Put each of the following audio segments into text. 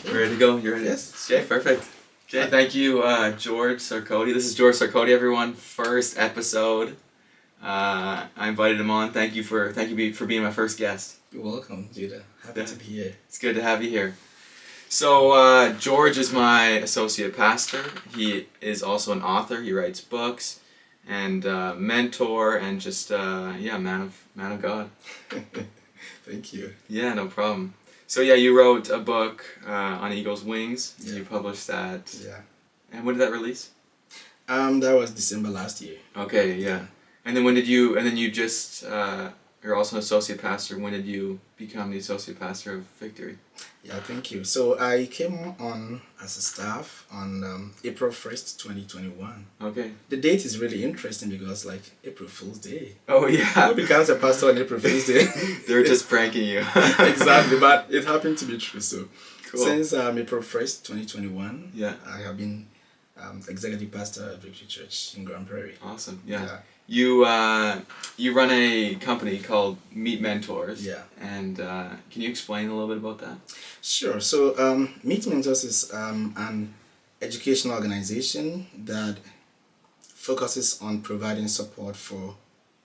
Okay. Ready to go? You ready? Yes. Okay, perfect. Okay, thank you, George Sarkodie. This is George Sarkodie, everyone. First episode. I invited him on. Thank you for being my first guest. You're welcome, Judah. Happy to be here. It's good to have you here. So George is my associate pastor. He is also an author. He writes books and mentor and just man of God. Thank you. Yeah, no problem. So yeah, you wrote a book on Eagle's Wings. Yeah. You published that. Yeah. And when did that release? That was December last year. Okay, yeah. And then you just you're also an associate pastor. When did you become the associate pastor of Victory? Yeah, thank you. So I came on as a staff on April 1st, 2021. Okay. The date is really interesting because like April Fool's Day. Oh yeah. Who becomes a pastor on April Fool's Day? They're just pranking you. Exactly, but it happened to be true. So cool. Since April 1st, 2021, yeah, I have been executive pastor at Victory Church in Grand Prairie. Awesome. Yeah. You run a company called Meet Mentors. Yeah. And can you explain a little bit about that? Sure. So Meet Mentors is an educational organization that focuses on providing support for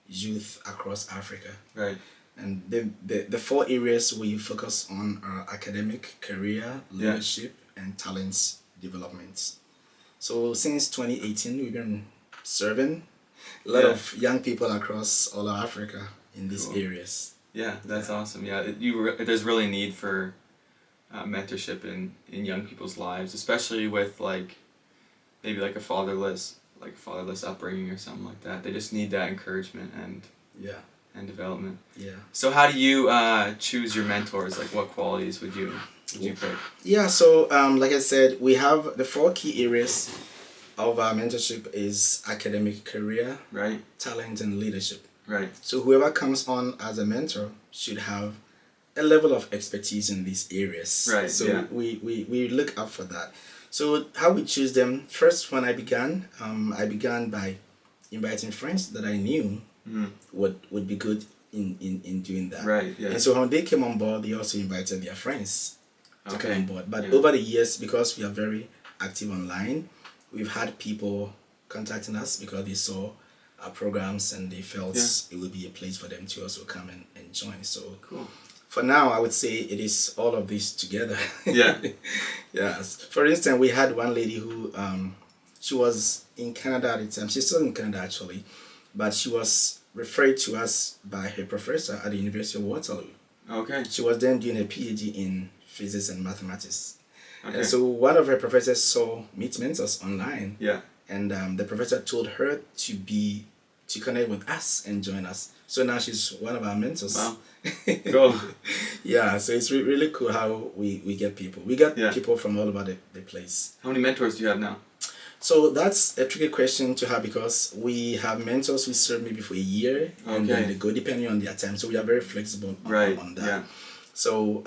youth across Africa. Right. And the four areas we focus on are academic, career, leadership, and talents development. So since 2018, we've been serving a lot of young people across all of Africa in these areas. Yeah, that's awesome. Yeah, there's really need for mentorship in young people's lives, especially with maybe a fatherless upbringing or something like that. They just need that encouragement and development. Yeah. So how do you choose your mentors? Like, what qualities would you pick? Yeah. So like I said, we have the four key areas of our mentorship is academic, career, right, talent, and leadership. Right. So whoever comes on as a mentor should have a level of expertise in these areas. Right. So we look up for that. So how we choose them? First, when I began by inviting friends that I knew would be good in doing that. Right. Yeah. And so when they came on board, they also invited their friends to come on board. But over the years, because we are very active online, we've had people contacting us because they saw our programs and they felt it would be a place for them to also come and join. So cool. For now, I would say it is all of this together. Yeah. Yes. For instance, we had one lady who she was in Canada at the time. She's still in Canada actually, but she was referred to us by her professor at the University of Waterloo. Okay. She was then doing a PhD in physics and mathematics. Okay. And so one of her professors saw Meet Mentors online. Yeah. And the professor told her to connect with us and join us. So now she's one of our mentors. Wow. Cool. Yeah, so it's really cool how we get people. We get people from all over the place. How many mentors do you have now? So that's a tricky question to have because we have mentors who serve maybe for a year and then they go depending on their time. So we are very flexible on that. Yeah. So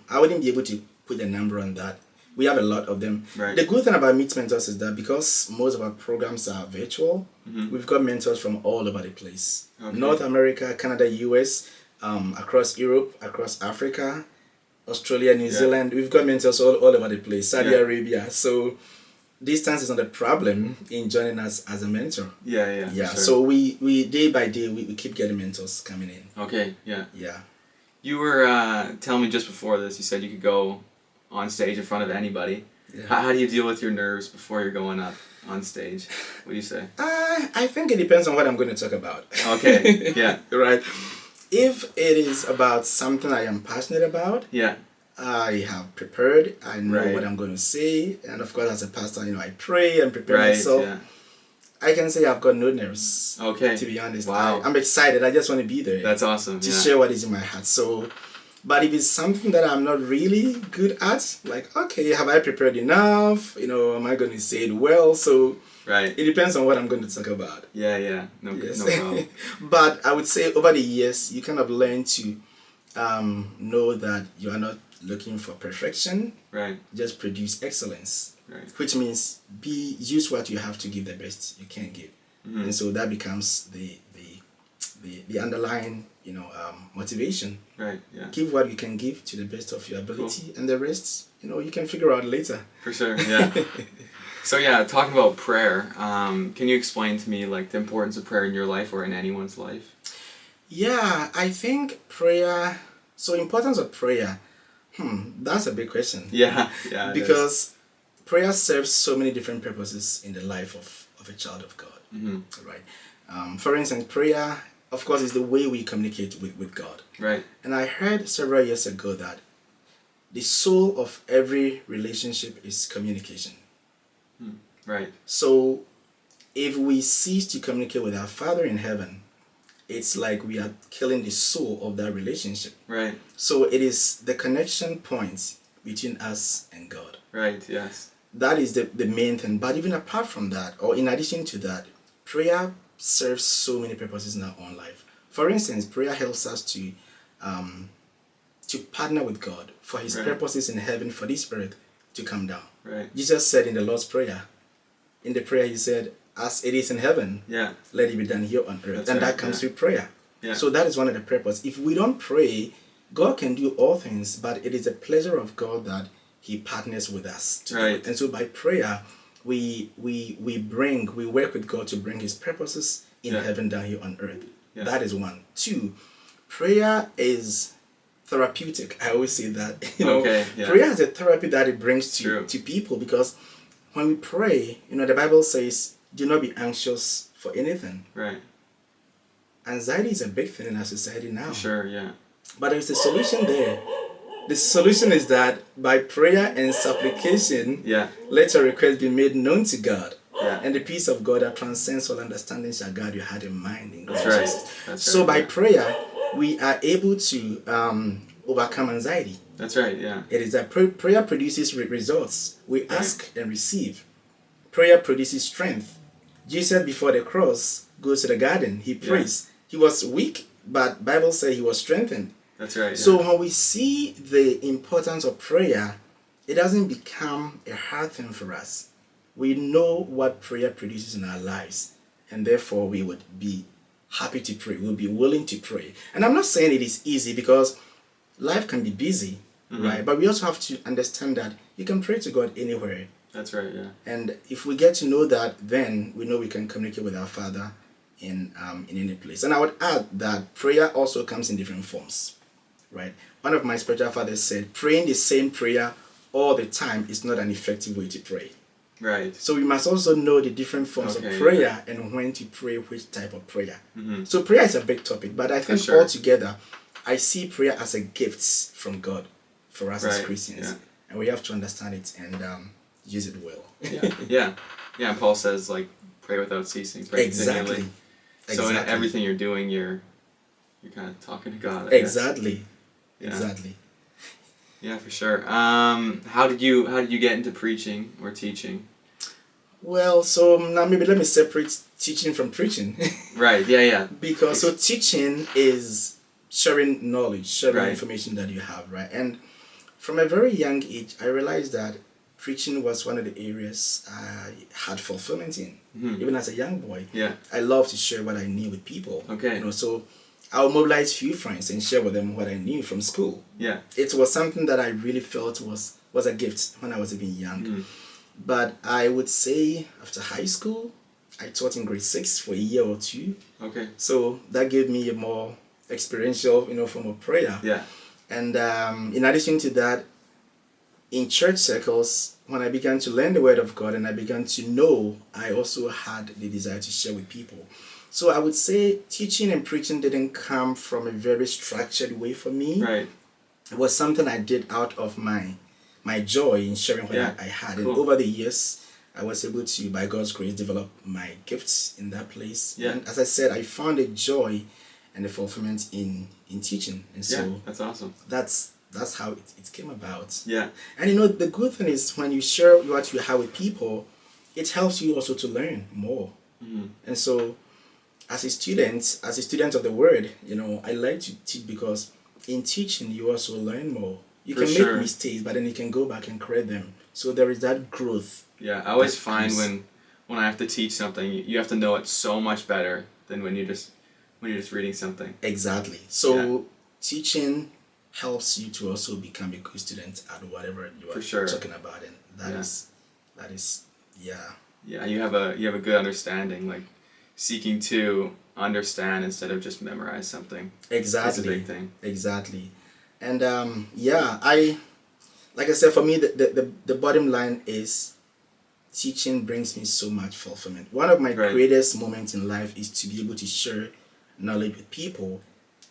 I wouldn't be able to put a number on that. We have a lot of them. Right. The good thing about Meet Mentors is that because most of our programs are virtual, we've got mentors from all over the place. Okay. North America, Canada, US, across Europe, across Africa, Australia, New Zealand. We've got mentors all over the place. Saudi Arabia. So distance is not a problem in joining us as a mentor. Yeah. Sure. So we day by day, we keep getting mentors coming in. Okay, yeah. Yeah. You were telling me just before this, you said you could go on stage in front of anybody. Yeah. How do you deal with your nerves before you're going up on stage? What do you say? I think it depends on what I'm going to talk about. Okay, yeah. Right. If it is about something I am passionate about, I have prepared, I know what I'm going to say, and of course as a pastor, I pray and prepare myself. Yeah. I can say I've got no nerves. Okay. To be honest. Wow. I'm excited. I just want to be there. That's awesome. To share what is in my heart. So, but if it's something that I'm not really good at, like, okay, have I prepared enough? Am I going to say it well? So, it depends on what I'm going to talk about. Yeah. No problem. But I would say over the years, you kind of learn to know that you are not looking for perfection. Right. Just produce excellence. Right. Which means use what you have to give the best you can give. And so that becomes the the underlying, motivation. Right. Yeah. Give what you can give to the best of your ability, and the rest, you can figure out later. For sure. Yeah. So yeah, talking about prayer, can you explain to me like the importance of prayer in your life or in anyone's life? Yeah, I think prayer. So importance of prayer. That's a big question. Yeah. Yeah. Because prayer serves so many different purposes in the life of a child of God. Mm-hmm. Right. For instance, prayer, of course, is the way we communicate with God. Right. And I heard several years ago that the soul of every relationship is communication. Right. So if we cease to communicate with our Father in heaven, it's like we are killing the soul of that relationship. Right. So it is the connection point between us and God. Right. Yes. That is the main thing. But even apart from that, or in addition to that, prayer serves so many purposes in our own life. For instance, prayer helps us to partner with God for His purposes in heaven for this earth to come down. Right. Jesus said in the Lord's Prayer, in the prayer He said, as it is in heaven, let it be done here on earth. And that comes through prayer. Yeah. So that is one of the purposes. If we don't pray, God can do all things, but it is a pleasure of God that He partners with us to do it. And so by prayer, we work with God to bring His purposes in heaven down here on earth. Yeah. That is one. Two, prayer is therapeutic. I always say that. Prayer is a therapy that it brings to people, because when we pray, the Bible says, do not be anxious for anything. Right. Anxiety is a big thing in our society now. Sure, yeah. But there's a solution there. The solution is that by prayer and supplication, let your request be made known to God. Yeah. And the peace of God that transcends all understanding shall guard your heart and mind in Christ Jesus. So by prayer, we are able to overcome anxiety. That's right, yeah. It is that prayer produces results. We ask and receive. Prayer produces strength. Jesus before the cross goes to the garden. He prays. He was weak, but Bible says he was strengthened. That's right. Yeah. So when we see the importance of prayer, it doesn't become a hard thing for us. We know what prayer produces in our lives, and therefore we would be happy to pray. We'll be willing to pray. And I'm not saying it is easy, because life can be busy, right? But we also have to understand that you can pray to God anywhere. That's right, yeah. And if we get to know that, then we know we can communicate with our Father in any place. And I would add that prayer also comes in different forms, right? One of my spiritual fathers said, praying the same prayer all the time is not an effective way to pray. Right. So we must also know the different forms of prayer and when to pray which type of prayer. So prayer is a big topic, but I think altogether, I see prayer as a gift from God for us as Christians. Yeah. And we have to understand it and use it well. Yeah. And Paul says, like, pray without ceasing. Pray exactly. So in everything you're doing, you're kind of talking to God. Exactly. Yeah, for sure. How did you get into preaching or teaching? Well, so now maybe let me separate teaching from preaching. Right. Yeah. Because so teaching is sharing knowledge, sharing information that you have, right? And from a very young age, I realized that preaching was one of the areas I had fulfillment in, even as a young boy. Yeah. I loved to share what I knew with people. Okay. So I'll mobilize few friends and share with them what I knew from school. Yeah. It was something that I really felt was a gift when I was even young. But I would say after high school, I taught in grade 6 for a year or two. Okay. So that gave me a more experiential, form of prayer. Yeah. And in addition to that, in church circles, when I began to learn the Word of God and I began to know, I also had the desire to share with people. So I would say teaching and preaching didn't come from a very structured way for me. Right. It was something I did out of my joy in sharing what I had. Cool. And over the years, I was able to, by God's grace, develop my gifts in that place. Yeah. And as I said, I found a joy and a fulfillment in teaching. And so that's awesome. That's how it came about. Yeah. And the good thing is when you share what you have with people, it helps you also to learn more. And so as a student of the word, I like to teach because in teaching you also learn more. You can make mistakes, but then you can go back and correct them. So there is that growth. Yeah, I always find when I have to teach something, you have to know it so much better than when when you're just reading something. Exactly. So teaching helps you to also become a good student at whatever you are talking about, and that is yeah. Yeah, you have a good understanding, like seeking to understand instead of just memorize something. Exactly. It's a big thing. Exactly. And I like I said, for me the bottom line is teaching brings me so much fulfillment. One of my greatest moments in life is to be able to share knowledge with people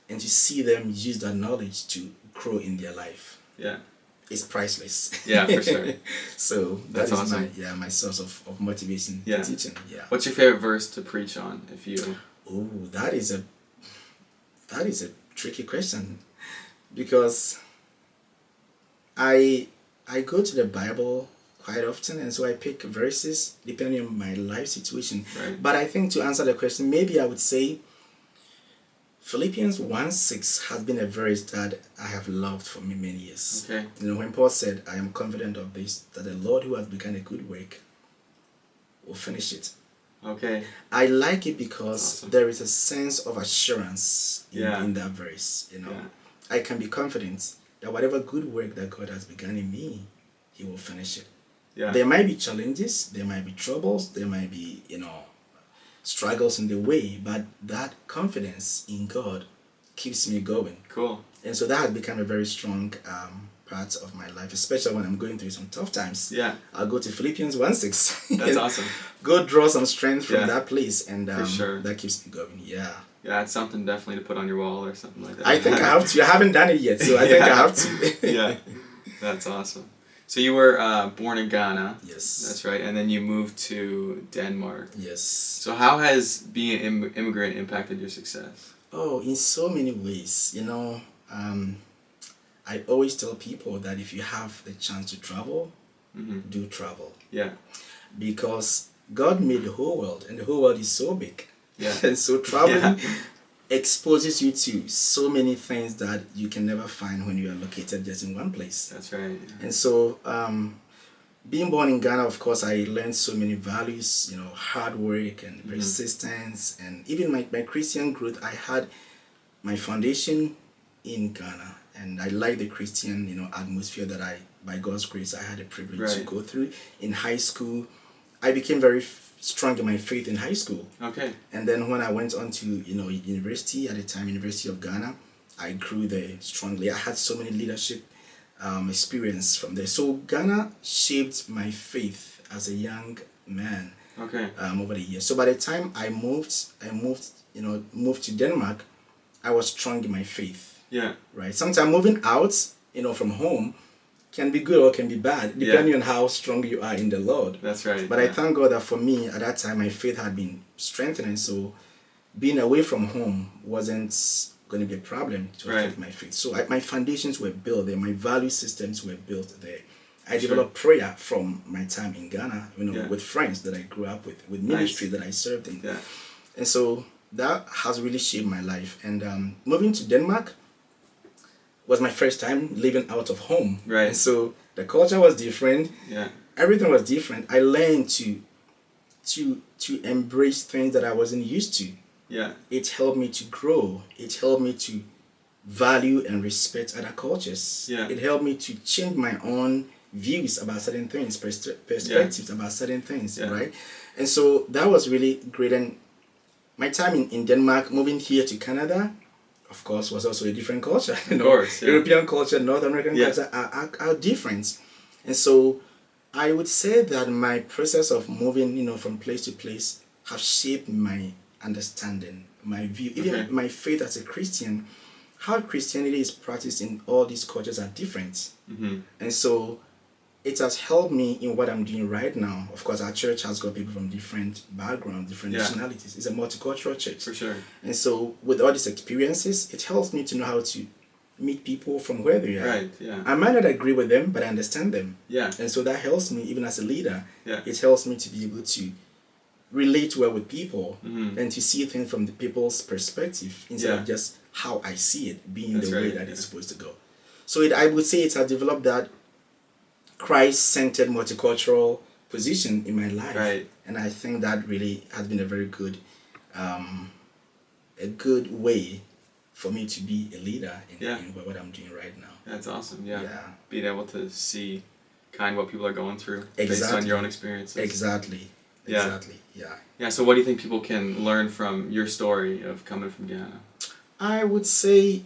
and to see them use that knowledge to grow in their life. Yeah. It's priceless. Yeah, for sure. So that's awesome. my source of motivation for teaching. Yeah. What's your favorite verse to preach on if you Oh, that is a tricky question, because I go to the Bible quite often, and so I pick verses depending on my life situation. Right. But I think to answer the question, maybe I would say Philippians 1:6 has been a verse that I have loved for many years. Okay. You know, when Paul said, I am confident of this, that the Lord who has begun a good work will finish it. Okay. I like it because there is a sense of assurance in that verse. You know, I can be confident that whatever good work that God has begun in me, He will finish it. Yeah. There might be challenges, there might be troubles, there might be, struggles in the way, but that confidence in God keeps me going. Cool. And so that has become a very strong part of my life, especially when I'm going through some tough times. Yeah. I'll go to Philippians 1:6. That's awesome. Go draw some strength from that place, and for sure. that keeps me going. Yeah. Yeah, it's something definitely to put on your wall or something like that. I think I have to. I haven't done it yet, so I think I have to. Yeah. That's awesome. So you were born in Ghana. Yes. That's right. And then you moved to Denmark. Yes. So how has being an immigrant impacted your success? Oh, in so many ways. I always tell people that if you have the chance to travel, do travel. Yeah. Because God made the whole world, and the whole world is so big. Yeah. And so traveling exposes you to so many things that you can never find when you are located just in one place. That's right. Yeah. And so being born in Ghana, of course, I learned so many values, hard work and persistence, and even my Christian growth. I had my foundation in Ghana, and I like the Christian, atmosphere that by God's grace, I had a privilege to go through. In high school, I became very strong in my faith in high school. Okay. And then when I went on to, university at the time, University of Ghana, I grew there strongly. I had so many leadership experience from there. So Ghana shaped my faith as a young man. Okay. Over the years. So by the time I moved to Denmark, I was strong in my faith. Yeah. Right. Sometimes moving out, from home can be good or can be bad, depending on how strong you are in the Lord. That's right. But I thank God that for me, at that time, my faith had been strengthening. So being away from home wasn't going to be a problem to affect my faith. So my foundations were built there. My value systems were built there. I developed prayer from my time in Ghana, with friends that I grew up with ministry that I served in. Yeah. And so that has really shaped my life. And moving to Denmark was my first time living out of home. Right. And so the culture was different. Yeah. Everything was different. I learned to embrace things that I wasn't used to. Yeah. It helped me to grow. It helped me to value and respect other cultures. Yeah. It helped me to change my own views about certain things, perspectives about certain things, right? And so that was really great. And my time in Denmark, moving here to Canada, of course, was also a different culture. Of course, European culture, North American culture are different. And so I would say that my process of moving, from place to place have shaped my understanding, my view, even my faith as a Christian. How Christianity is practiced in all these cultures are different. And so it has helped me in what I'm doing right now. Of course, our church has got people from different backgrounds, different nationalities. It's a multicultural church. For sure. And so with all these experiences, it helps me to know how to meet people from where they are. Right, yeah. I might not agree with them, but I understand them. Yeah. And so that helps me, even as a leader. Yeah. It helps me to be able to relate well with people and to see things from the people's perspective instead of just how I see it being the way that it's supposed to go. So I would say it has developed that Christ-centered multicultural position in my life. Right. And I think that really has been a very good a good way for me to be a leader in what I'm doing right now. That's awesome. Yeah. Yeah. Being able to see kind of what people are going through Exactly. based on your own experiences. Exactly. Yeah. Exactly. Yeah. Yeah. So what do you think people can learn from your story of coming from Ghana? I would say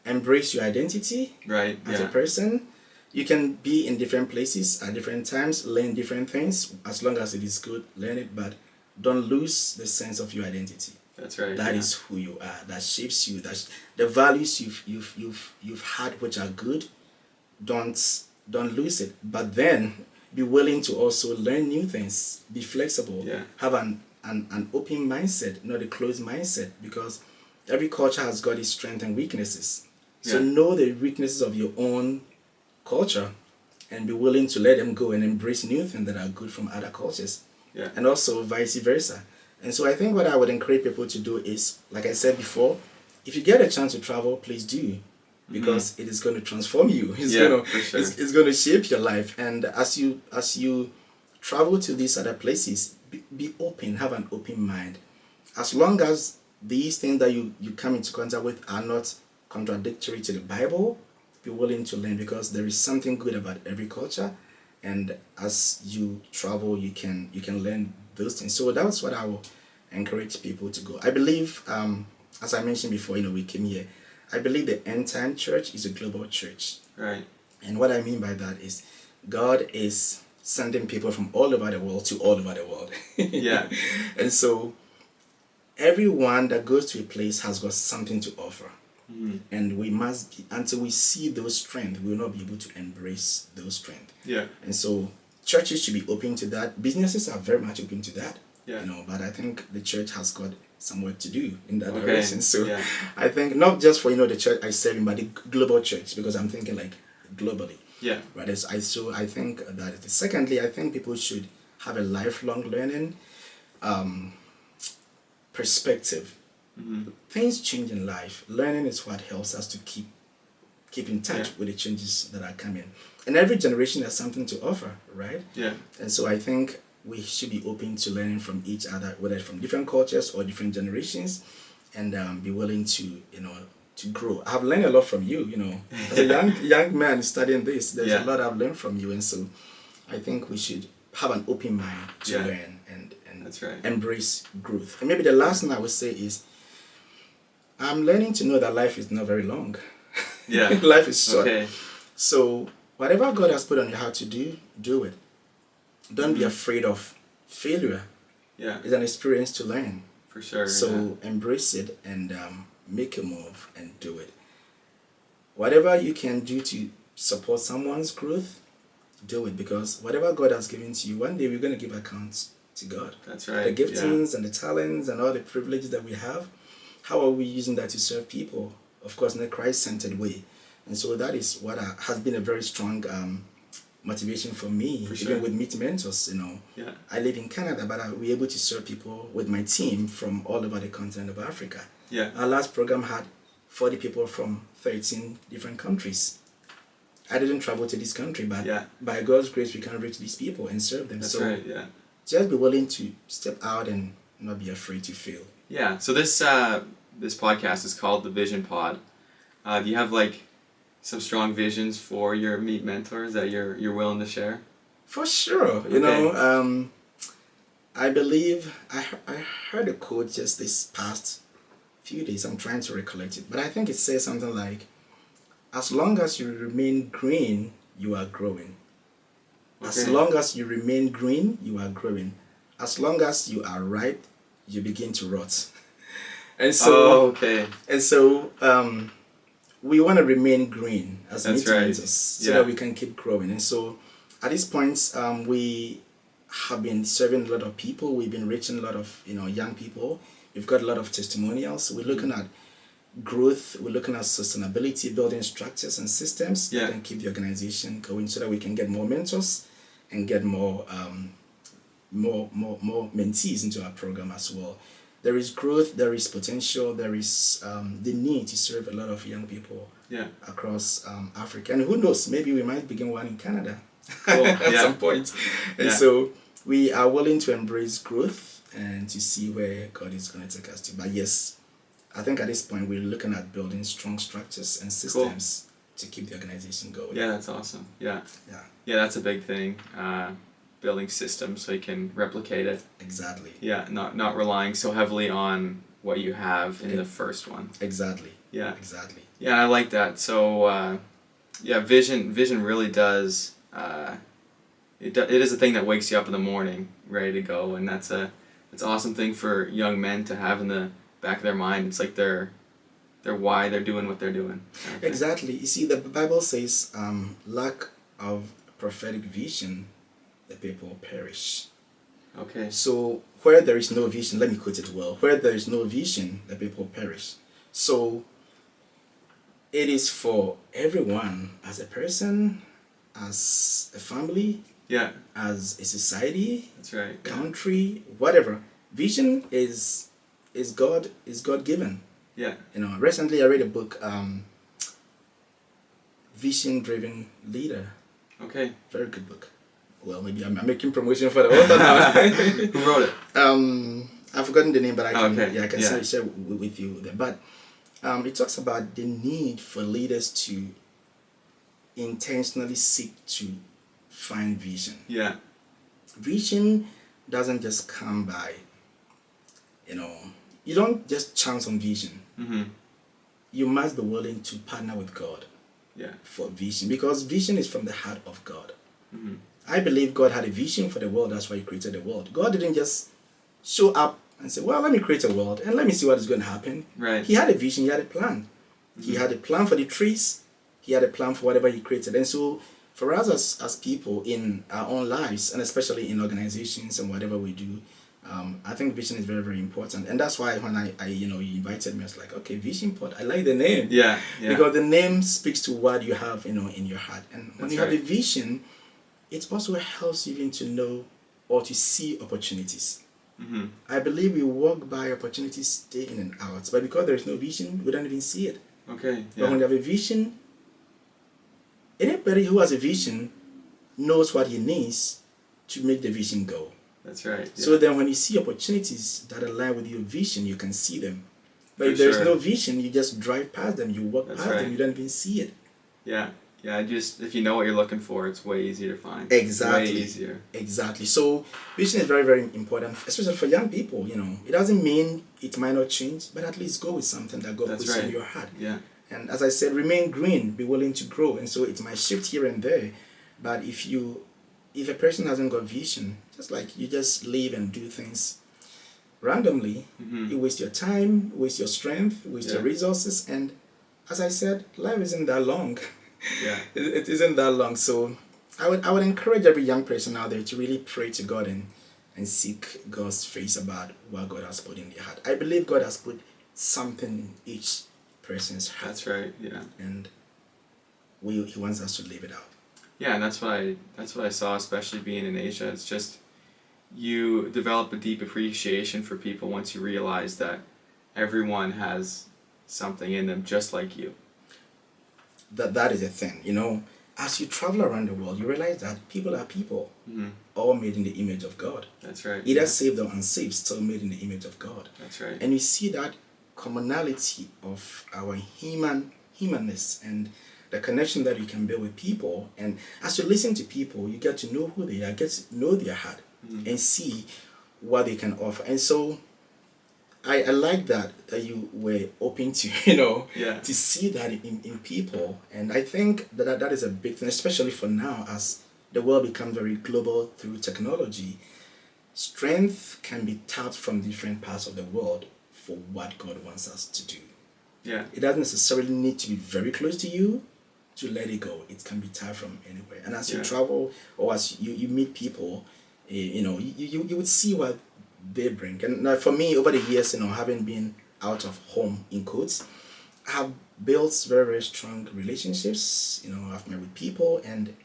embrace your identity as a person. You can be in different places at different times, learn different things. As long as it is good, learn it, but don't lose the sense of your identity. That's right. That is who you are. That shapes you. That's the values you've had, which are good. Don't lose it. But then be willing to also learn new things. Be flexible. Yeah. Have an open mindset, not a closed mindset, because every culture has got its strengths and weaknesses. So know the weaknesses of your own culture and be willing to let them go and embrace new things that are good from other cultures. Yeah. And also vice versa. And so I think what I would encourage people to do is, like I said before, if you get a chance to travel, please do, because it is going to transform you. It's going to shape your life. And as you travel to these other places, be open, have an open mind. As long as these things that you come into contact with are not contradictory to the Bible, be willing to learn, because there is something good about every culture. And as you travel, you can learn those things. So that's what I will encourage people to go. I believe, as I mentioned before, we came here. I believe the end time church is a global church. Right. And what I mean by that is, God is sending people from all over the world to all over the world. Yeah. And so everyone that goes to a place has got something to offer. And we must be, until we see those strengths, we will not be able to embrace those strengths. Yeah. And so churches should be open to that. Businesses are very much open to that. Yeah. But I think the church has got some work to do in that direction. So yeah. I think not just for the church I serve in, but the global church, because I'm thinking like globally. Yeah. Right. So I think that. Secondly, I think people should have a lifelong learning perspective. Things change in life. Learning is what helps us to keep in touch with the changes that are coming. And every generation has something to offer, right? Yeah. And so I think we should be open to learning from each other, whether from different cultures or different generations, and be willing to to grow. I've learned a lot from you. As a young man studying this, there's a lot I've learned from you, and so I think we should have an open mind to learn and That's right. embrace growth. And maybe the last thing I would say is, I'm learning to know that life is not very long. Yeah. Life is short. Okay. So whatever God has put on your heart to do it. Don't be afraid of failure. Yeah. It's an experience to learn. For sure. So embrace it and make a move and do it. Whatever you can do to support someone's growth, do it, because whatever God has given to you, one day we're going to give accounts to God. That's right. The giftings and the talents and all the privileges that we have, how are we using that to serve people? Of course, in a Christ-centered way. And so that is what has been a very strong motivation for me, even with Meet Mentors. Yeah. I live in Canada, but we're able to serve people with my team from all over the continent of Africa. Yeah. Our last program had 40 people from 13 different countries. I didn't travel to this country, but by God's grace, we can reach these people and serve them. That's so right, yeah. Just be willing to step out and not be afraid to fail. Yeah, so this podcast is called The Vision Pod. Do you have some strong visions for your Meet Mentors that you're willing to share? For sure. I believe I heard a quote just this past few days. I'm trying to recollect it, but I think it says something like, as long as you remain green, you are growing. Okay. As long as you remain green, you are growing. As long as you are ripe, you begin to rot. And so, we want to remain green as Meet Mentors, so that we can keep growing. And so, at this point, we have been serving a lot of people. We've been reaching a lot of young people. We've got a lot of testimonials. We're looking at growth. We're looking at sustainability, building structures and systems that can keep the organization going, so that we can get more mentors and get more mentees into our program as well. There is growth, there is potential, there is the need to serve a lot of young people across Africa. And who knows, maybe we might begin one in Canada at some point. And so we are willing to embrace growth and to see where God is going to take us to. But yes, I think at this point we're looking at building strong structures and systems to keep the organization going. Yeah, that's awesome. Yeah. Yeah. Yeah, that's a big thing. Building systems so you can replicate it. Exactly. Yeah, not relying so heavily on what you have in the first one. Exactly. Yeah. Exactly. Yeah, I like that. So, yeah, vision really does. It is a thing that wakes you up in the morning, ready to go, and it's an awesome thing for young men to have in the back of their mind. It's like their why they're doing what they're doing. Exactly. You see, the Bible says, lack of prophetic vision, the people perish. Okay. So where there is no vision, let me quote it well. Where there is no vision, the people perish. So it is for everyone, as a person, as a family, yeah, as a society, that's right, country, whatever. Vision is God given. Yeah. You know, recently I read a book, Vision Driven Leader. Okay. Very good book. Well, maybe I'm making promotion for the author now. Who wrote it? I've forgotten the name, but I can share with you there. But it talks about the need for leaders to intentionally seek to find vision. Yeah. Vision doesn't just come by, you don't just chance on vision. Mm-hmm. You must be willing to partner with God. Yeah. For vision, because vision is from the heart of God. Mm-hmm. I believe God had a vision for the world. That's why He created the world. God didn't just show up and say, well, let me create a world and let me see what is going to happen. Right. He had a vision. He had a plan. Mm-hmm. He had a plan for the trees. He had a plan for whatever He created. And so for us as people in our own lives, and especially in organizations and whatever we do, I think vision is very, very important. And that's why when I you invited me, I was like, okay, Vision Pod, I like the name. Yeah. Because the name speaks to what you have, in your heart. And when you have a vision, it also helps you even to know or to see opportunities. Mm-hmm. I believe we walk by opportunities day in and out, but because there is no vision, we don't even see it. Okay. Yeah. But when you have a vision, anybody who has a vision knows what he needs to make the vision go. That's right. Yeah. So then when you see opportunities that align with your vision, you can see them. But if there's no vision, you just drive past them, you walk past them, you don't even see it. Yeah. Yeah, if you know what you're looking for, it's way easier to find. Exactly. Way easier. Exactly. So vision is very, very important, especially for young people. It doesn't mean it might not change, but at least go with something that God puts in your heart. Yeah. And as I said, remain green, be willing to grow. And so it might shift here and there, but if a person hasn't got vision, just like you just live and do things randomly, mm-hmm. you waste your time, waste your strength, waste your resources, and as I said, life isn't that long. Yeah. It isn't that long. So I would encourage every young person out there to really pray to God and seek God's face about what God has put in their heart. I believe God has put something in each person's heart. That's right, yeah. And He wants us to live it out. Yeah, and that's what I saw, especially being in Asia. It's just you develop a deep appreciation for people once you realize that everyone has something in them just like you. That is the thing, as you travel around the world, you realize that people are people, mm-hmm. all made in the image of God. That's right. Either saved or unsaved, still made in the image of God. That's right. And you see that commonality of our humanness and the connection that you can build with people. And as you listen to people, you get to know who they are, get to know their heart, mm-hmm. and see what they can offer. And so I like that you were open to, to see that in people. And I think that is a big thing, especially for now as the world becomes very global through technology. Strength can be tapped from different parts of the world for what God wants us to do. Yeah. It doesn't necessarily need to be very close to you to let it go. It can be tapped from anywhere. And as you travel or as you meet people, you would see what they bring. And for me, over the years, having been out of home, in quotes, I have built very, very strong relationships. I've met with people, and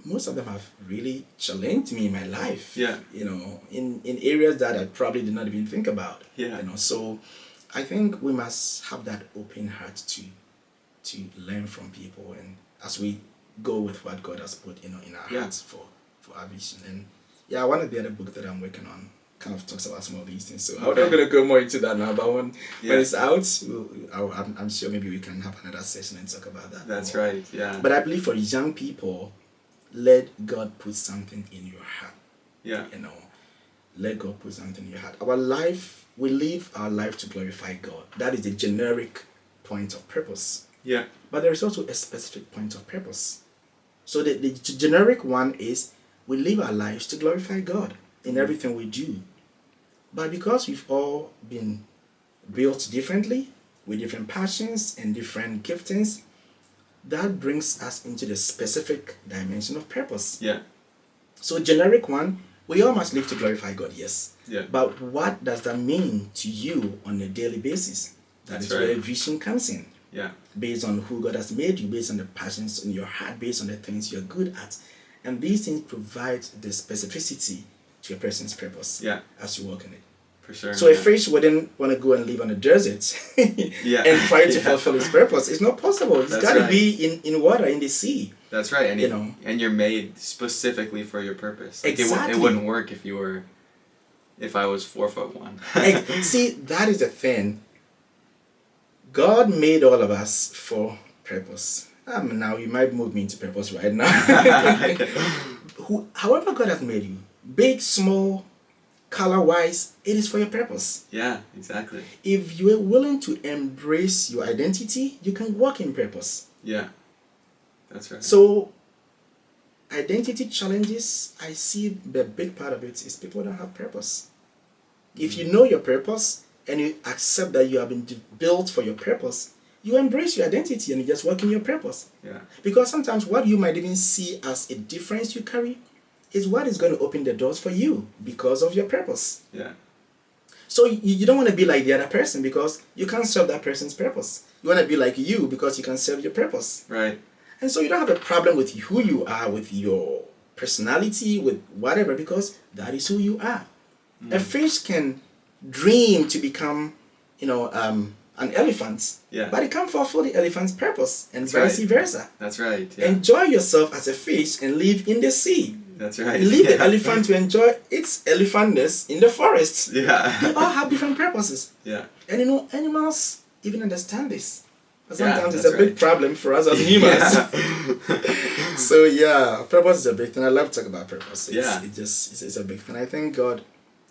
most of them have really challenged me in my life. Yeah. In areas that I probably did not even think about. Yeah. So I think we must have that open heart to learn from people, and as we go with what God has put in our hearts for our vision. And one of the other books that I'm working on kind of talks about some of these things. So I'm not going to go more into that now, but when it's out, I'm sure maybe we can have another session and talk about that. That's right, yeah. But I believe for young people, let God put something in your heart. Yeah. You know, let God put something in your heart. Our life, we live our life to glorify God. That is the generic point of purpose. Yeah. But there is also a specific point of purpose. So the generic one is we live our lives to glorify God in everything we do. But because we've all been built differently, with different passions and different giftings, that brings us into the specific dimension of purpose. Yeah. So generic one, we all must live to glorify God, yes. Yeah. But what does that mean to you on a daily basis? That's where vision comes in. Yeah. Based on who God has made you, based on the passions in your heart, based on the things you're good at. And these things provide the specificity to a person's purpose as you work in it. For sure. So a fish wouldn't want to go and live on a desert and try to fulfill his purpose. It's not possible. It's got to be in water, in the sea. That's right. And, and you're made specifically for your purpose. Like exactly. It wouldn't work if I was 4'1". See, that is the thing. God made all of us for purpose. Now you might move me into purpose right now. However God has made you, big, small, color-wise, it is for your purpose. Yeah, exactly. If you are willing to embrace your identity, you can walk in purpose. Yeah, that's right. So, identity challenges, I see the big part of it is people don't have purpose. If you know your purpose and you accept that you have been built for your purpose, you embrace your identity and you just work in your purpose. Yeah. Because sometimes what you might even see as a difference you carry is what is going to open the doors for you because of your purpose. Yeah. So you don't want to be like the other person because you can't serve that person's purpose. You want to be like you because you can serve your purpose. Right. And so you don't have a problem with who you are, with your personality, with whatever, because that is who you are. A fish can dream to become, an elephant, but it can't fulfill the elephant's purpose, and vice versa. That's right. Yeah. Enjoy yourself as a fish and live in the sea. That's right. Leave the elephant to enjoy its elephantness in the forest. Yeah. They all have different purposes. Yeah. And animals even understand this. But sometimes it's a right. big problem for us as humans. So purpose is a big thing. I love to talk about purpose. It's a big thing. I thank God.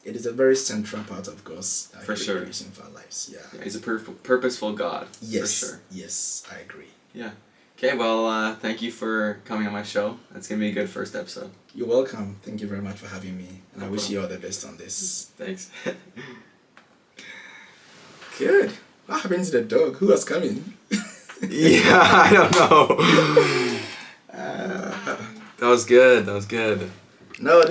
It is a very central part of God's creation for our lives. Yeah. He's a purposeful God. Yes. For sure. Yes, I agree. Yeah. Okay, well, thank you for coming on my show. That's going to be a good first episode. You're welcome. Thank you very much for having me. And I wish you all the best on this. Thanks. Good. What happened to the dog? Who was coming? I don't know. That was good. No, this